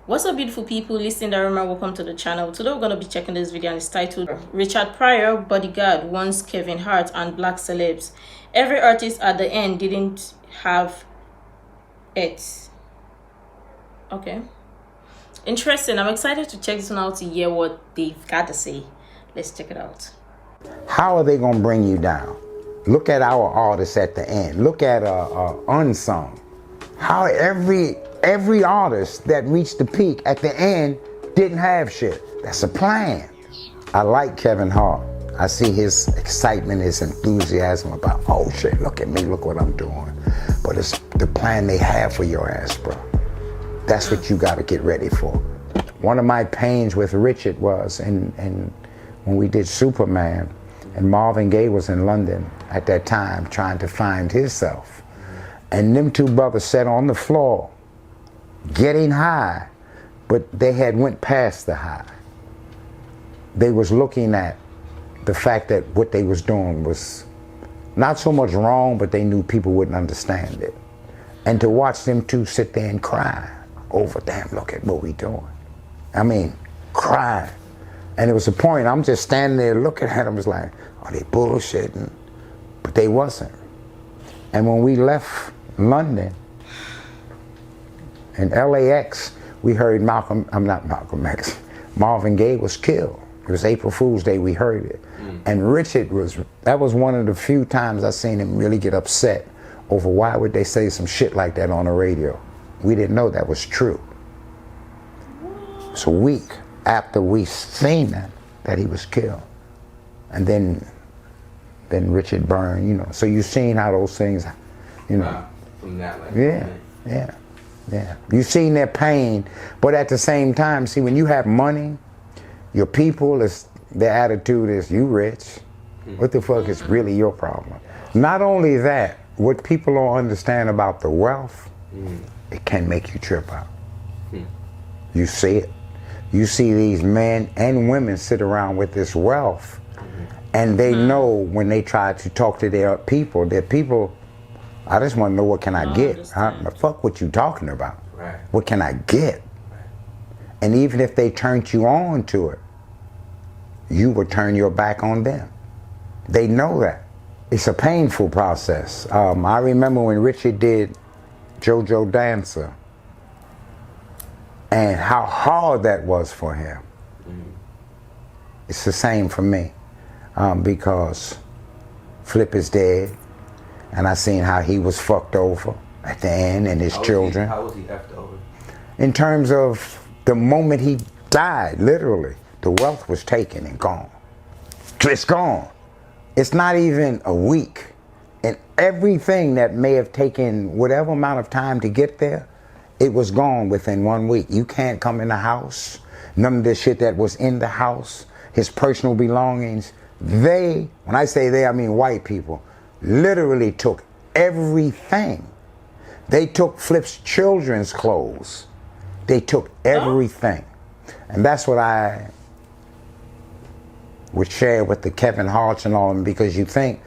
What's up, beautiful people? Listen, welcome to the channel. Today we're going to be checking this video and it's titled Richard Pryor, Bodyguard Wants Kevin Hart and Black Celebs. Every artist at the end didn't have it. Okay. Interesting. I'm excited to check this one out to hear what they've got to say. Let's check it out. How are they going to bring you down? Look at our artists at the end. Look at Unsung. How every artist that reached the peak at the end didn't have shit. That's a plan. I like Kevin Hart. I see his excitement, his enthusiasm about, oh shit, look at me, look what I'm doing. But it's the plan they have for your ass, bro. That's what you got to get ready for. One of my pains with Richard was, and when we did Superman, and Marvin Gaye was in London at that time trying to find himself. And them two brothers sat on the floor, getting high, but they had went past the high. They was looking at the fact that what they was doing was not so much wrong, but they knew people wouldn't understand it. And to watch them two sit there and cry over, damn, look at what we doing. I mean, cry. And it was a point, I'm just standing there looking at them, it's like, are they bullshitting? But they wasn't. And when we left London, in LAX, we heard Marvin Gaye was killed. It was April Fool's Day, we heard it. And Richard that was one of the few times I seen him really get upset over why would they say some shit like that on the radio. We didn't know that was true. It's a week after we seen that he was killed. And then Richard burned, you know. So you seen how those things, you know. From that, like, yeah. You seen their pain, but at the same time, see, when you have money, your people, their attitude is, you rich. What the fuck is really your problem? Not only that, what people don't understand about the wealth, it can make you trip out. You see it. You see these men and women sit around with this wealth, and they know when they try to talk to their people, I just want to know, what can I get? Fuck what you talking about. Right. What can I get? Right. And even if they turned you on to it, you would turn your back on them. They know that. It's a painful process. I remember when Richard did JoJo Dancer, and how hard that was for him. It's the same for me, because Flip is dead, and I seen how he was fucked over at the end, and his children. How was he effed over? In terms of the moment he died, literally, the wealth was taken and gone. It's gone. It's not even a week. And everything that may have taken whatever amount of time to get there, it was gone within 1 week. You can't come in the house. None of the shit that was in the house, his personal belongings, when I say they, I mean white people, literally took everything. They took Flip's children's clothes. They took everything. And that's what I would share with the Kevin Harts and all of them, because you think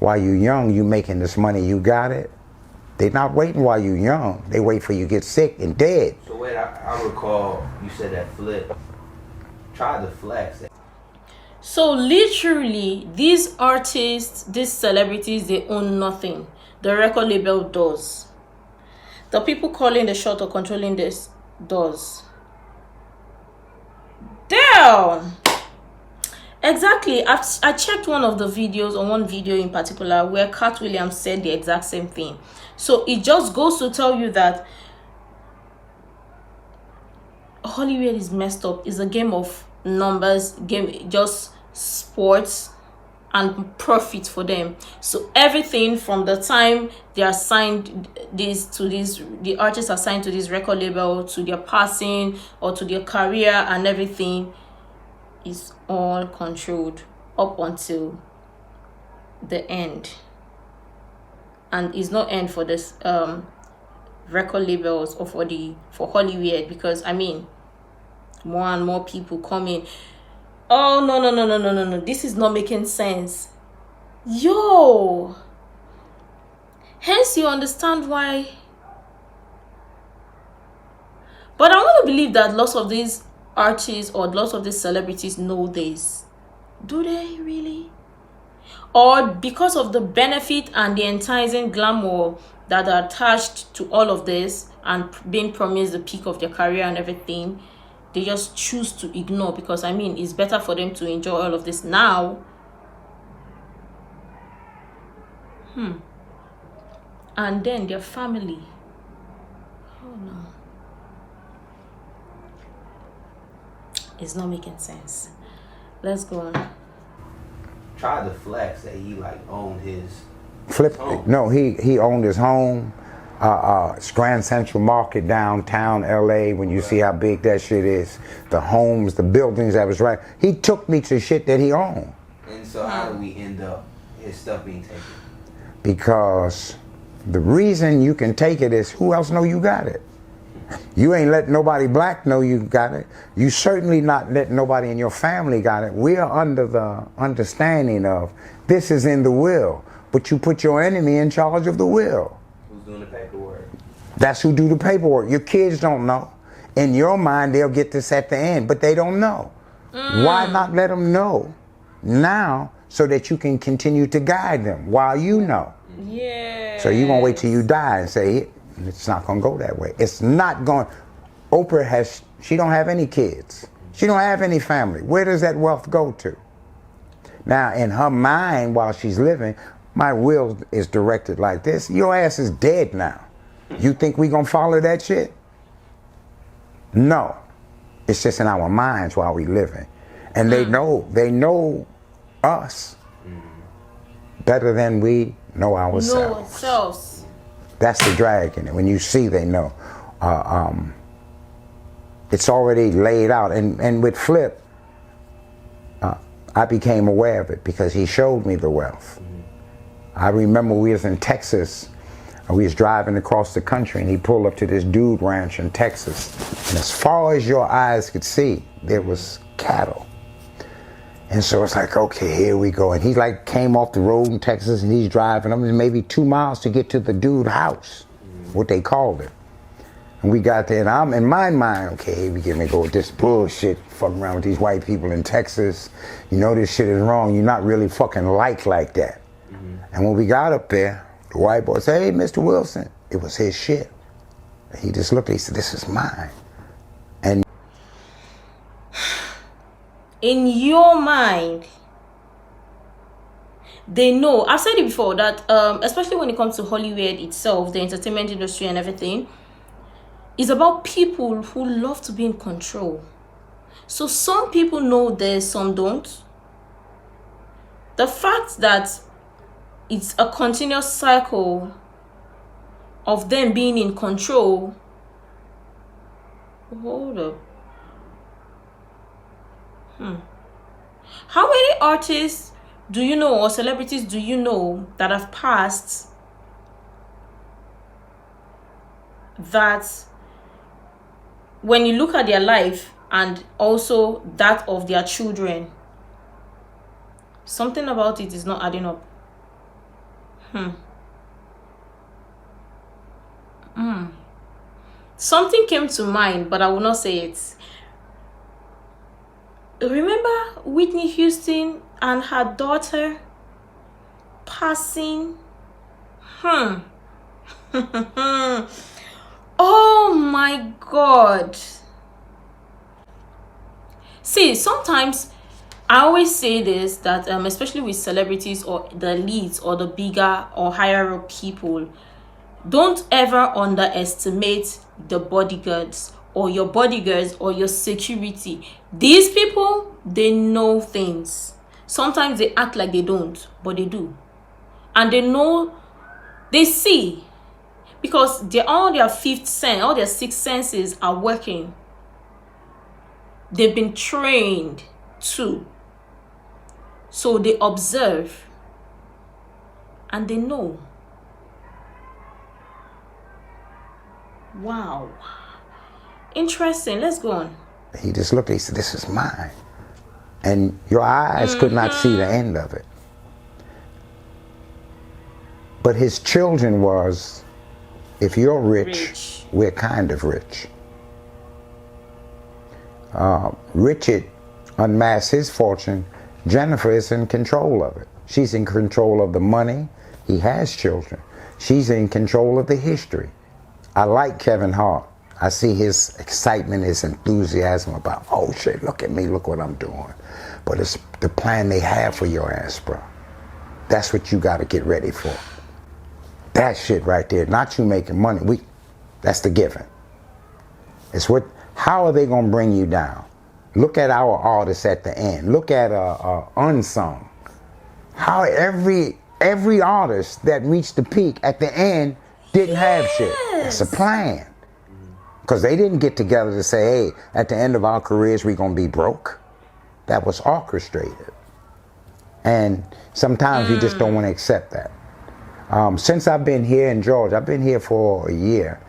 while you're young, you making this money, you got it. They're not waiting while you're young. They wait for you to get sick and dead. So wait, I recall you said that Flip tried to flex. So literally, these artists, these celebrities, they own nothing. The record label does. The people calling the shot or controlling this does. Damn! Exactly. I checked one of the videos, on one video in particular, where Cat Williams said the exact same thing. So it just goes to tell you that Hollywood is messed up. It's a game of numbers, just sports and profit for them. So everything from the time they are signed the artists are signed to this record label, to their passing or to their career, and everything is all controlled up until the end. And it's not end for this record labels or for Hollywood, because I mean, more and more people come in. Oh no, this is not making sense. Yo, hence you understand why But I want to believe that lots of these artists or lots of these celebrities know this. Do they really? Or because of the benefit and the enticing glamour that are attached to all of this and being promised the peak of their career and everything, they just choose to ignore, because I mean, it's better for them to enjoy all of this now. And then their family. Oh no. It's not making sense. Let's go on. Tried to flex that he like owned his home. No, he owned his home. Grand Central Market downtown LA, when you see how big that shit is, the homes, the buildings that was right. He took me to shit that he owned. And so how do we end up his stuff being taken? Because the reason you can take it is who else know you got it? You ain't let nobody black know you got it. You certainly not let nobody in your family got it. We are under the understanding of this is in the will, but you put your enemy in charge of the will. Who's doing the paperwork? That's who do the paperwork. Your kids don't know. In your mind, they'll get this at the end, but they don't know. Why not let them know now so that you can continue to guide them while you know? Yeah. So you're going to wait till you die and say, it's not going to go that way. It's not going. Oprah she don't have any kids. She don't have any family. Where does that wealth go to? Now, in her mind, while she's living, my will is directed like this. Your ass is dead now. You think we going to follow that shit? No. It's just in our minds while we living. And they know us better than we know ourselves. That's the drag in it. When you see, they know. It's already laid out. And with Flip, I became aware of it because he showed me the wealth. I remember we was in Texas. We was driving across the country, and he pulled up to this dude ranch in Texas. And as far as your eyes could see, there was cattle. And so it's like, okay, here we go. And he like came off the road in Texas, and he's driving. I mean, maybe 2 miles to get to the dude's house, what they called it. And we got there, and I'm in my mind, okay, here we get me go with this bullshit, fucking around with these white people in Texas. You know this shit is wrong. You're not really fucking like that. And when we got up there, the white boy said, hey, Mr. Wilson. It was his shit. He just looked, he said, this is mine. And in your mind, they know. I've said it before that especially when it comes to Hollywood itself, the entertainment industry and everything, is about people who love to be in control. So some people know this, some don't. The fact that it's a continuous cycle of them being in control. Hold up. How many artists do you know, or celebrities do you know, that have passed that when you look at their life and also that of their children, something about it is not adding up? Something came to mind, but I will not say it. Remember Whitney Houston and her daughter passing? Oh my God. See, sometimes I always say this, that especially with celebrities or the leads or the bigger or higher up people, don't ever underestimate the bodyguards or your bodyguards or your security. These people, they know things. Sometimes they act like they don't, but they do. And they know, they see, because all their fifth sense, all their sixth senses are working. They've been trained too. So they observe and they know. Wow. Interesting. Let's go on. He just looked, he said, this is mine. And your eyes could not see the end of it. But his children was, if you're rich, we're kind of rich. Richard unmasked his fortune. Jennifer is in control of it. She's in control of the money. He has children. She's in control of the history. I like Kevin Hart. I see his excitement, his enthusiasm about, oh shit, look at me, look what I'm doing. But it's the plan they have for your ass, bro. That's what you got to get ready for. That shit right there, not you making money. That's the given. It's what. How are they gonna bring you down? Look at our artists at the end. Look at unsung. How every artist that reached the peak at the end didn't have shit. It's a plan. Because they didn't get together to say, hey, at the end of our careers, we're going to be broke. That was orchestrated. And sometimes you just don't want to accept that. Since I've been here in Georgia, I've been here for a year,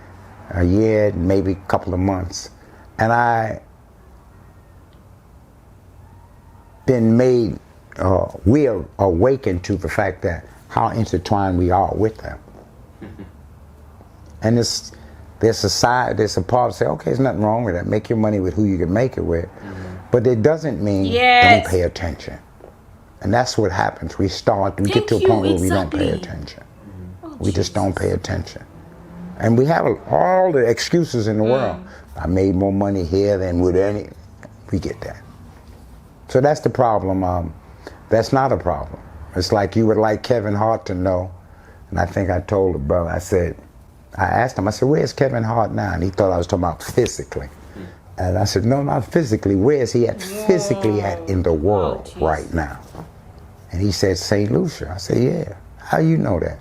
maybe a couple of months. And I been made, we are awakened to the fact that how intertwined we are with them. And there's a side, there's a part to say, okay, there's nothing wrong with that. Make your money with who you can make it with. But it doesn't mean don't pay attention. And that's what happens. We get to a point where we don't pay attention. We just don't pay attention. And we have all the excuses in the world. I made more money here than with any. We get that. So that's the problem. That's not a problem. It's like you would like Kevin Hart to know. And I think I told the brother, I asked him, I said, where's Kevin Hart now? And he thought I was talking about physically. And I said, no, not physically. Where is he at physically at in the world right now? And he said, St. Lucia. I said, yeah. How you know that?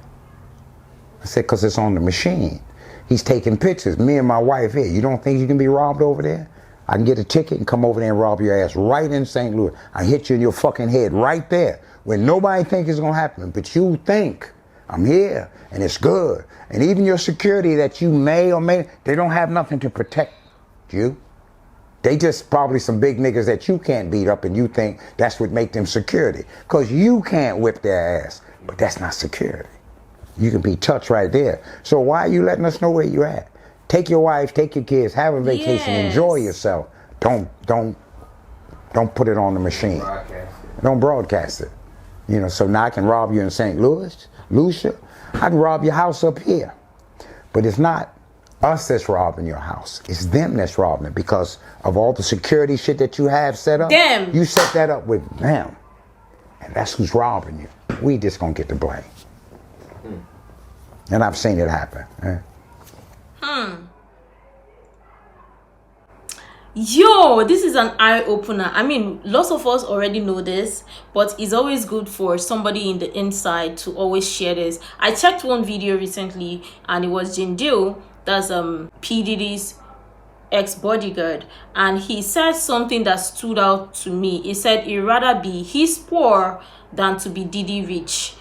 I said, because it's on the machine. He's taking pictures. Me and my wife here. You don't think you can be robbed over there? I can get a ticket and come over there and rob your ass right in St. Louis. I hit you in your fucking head right there where nobody thinks it's going to happen. But you think, I'm here and it's good. And even your security that you may or may, they don't have nothing to protect you. They just probably some big niggas that you can't beat up and you think that's what make them security. Because you can't whip their ass. But that's not security. You can be touched right there. So why are you letting us know where you at? Take your wife, take your kids, have a vacation, enjoy yourself. Don't put it on the machine. Don't broadcast it. You know, so now I can rob you in St. Louis, Lucia. I can rob your house up here. But it's not us that's robbing your house. It's them that's robbing it because of all the security shit that you have set up. Them. You set that up with them. And that's who's robbing you. We just gonna get the blame. And I've seen it happen. Yo, this is an eye-opener. I mean, lots of us already know this, but it's always good for somebody in the inside to always share this. I checked one video recently and it was 𝑗𝑜𝑖𝑛, that's P. Diddy's ex-bodyguard, and he said something that stood out to me. He said he'd rather be his poor than to be Diddy rich.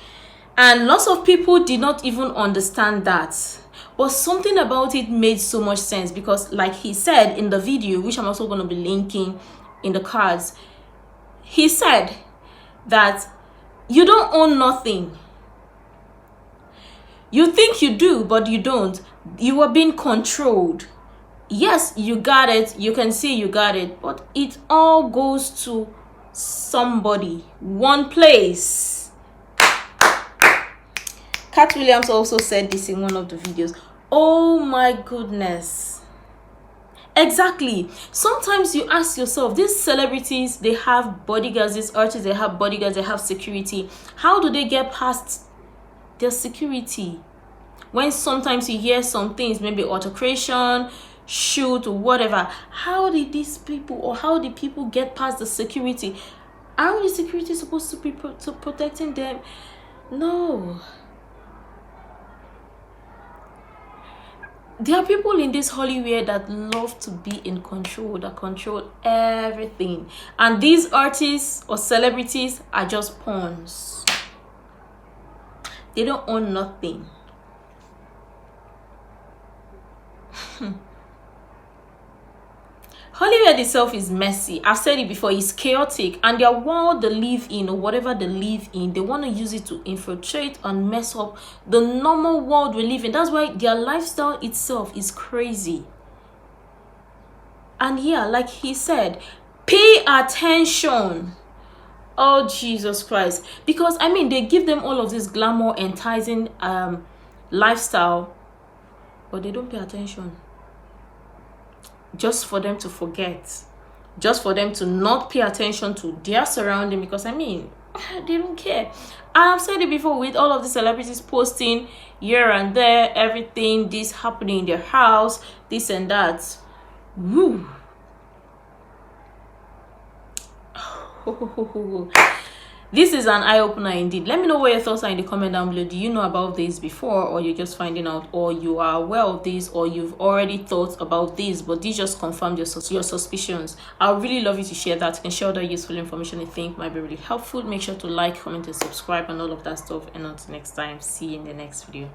And lots of people did not even understand that. But something about it made so much sense because, like he said in the video, which I'm also going to be linking in the cards, he said that you don't own nothing. You think you do, but you don't. You are being controlled. Yes, you got it. You can see you got it. But it all goes to somebody, one place. Cat Williams also said this in one of the videos. Oh my goodness. Exactly. Sometimes you ask yourself, these celebrities, they have bodyguards, these artists, they have bodyguards, they have security. How do they get past their security? When sometimes you hear some things, maybe altercation, shoot, or whatever. How did these people, or how did people get past the security? Aren't the security supposed to be protecting them? No. There are people in this Hollywood that love to be in control, that control everything. And these artists or celebrities are just pawns. They don't own nothing. Hollywood itself is messy. I've said it before, it's chaotic. And their world they live in, or whatever they live in, they want to use it to infiltrate and mess up the normal world we live in. That's why their lifestyle itself is crazy. And yeah, like he said, pay attention. Oh, Jesus Christ. Because I mean, they give them all of this glamour, enticing lifestyle, but they don't pay attention. Just for them to forget, just for them to not pay attention to their surrounding, because I mean, they don't care. And I've said it before, with all of the celebrities posting here and there, everything, this happening in their house, this and that. Woo. This is an eye-opener indeed. Let me know what your thoughts are in the comment down below. Do you know about this before, or you're just finding out, or you are aware of this, or you've already thought about this but this just confirmed your suspicions? I would really love you to share that. You can share that useful information you think might be really helpful. Make sure to like, comment, and subscribe and all of that stuff. And until next time, see you in the next video.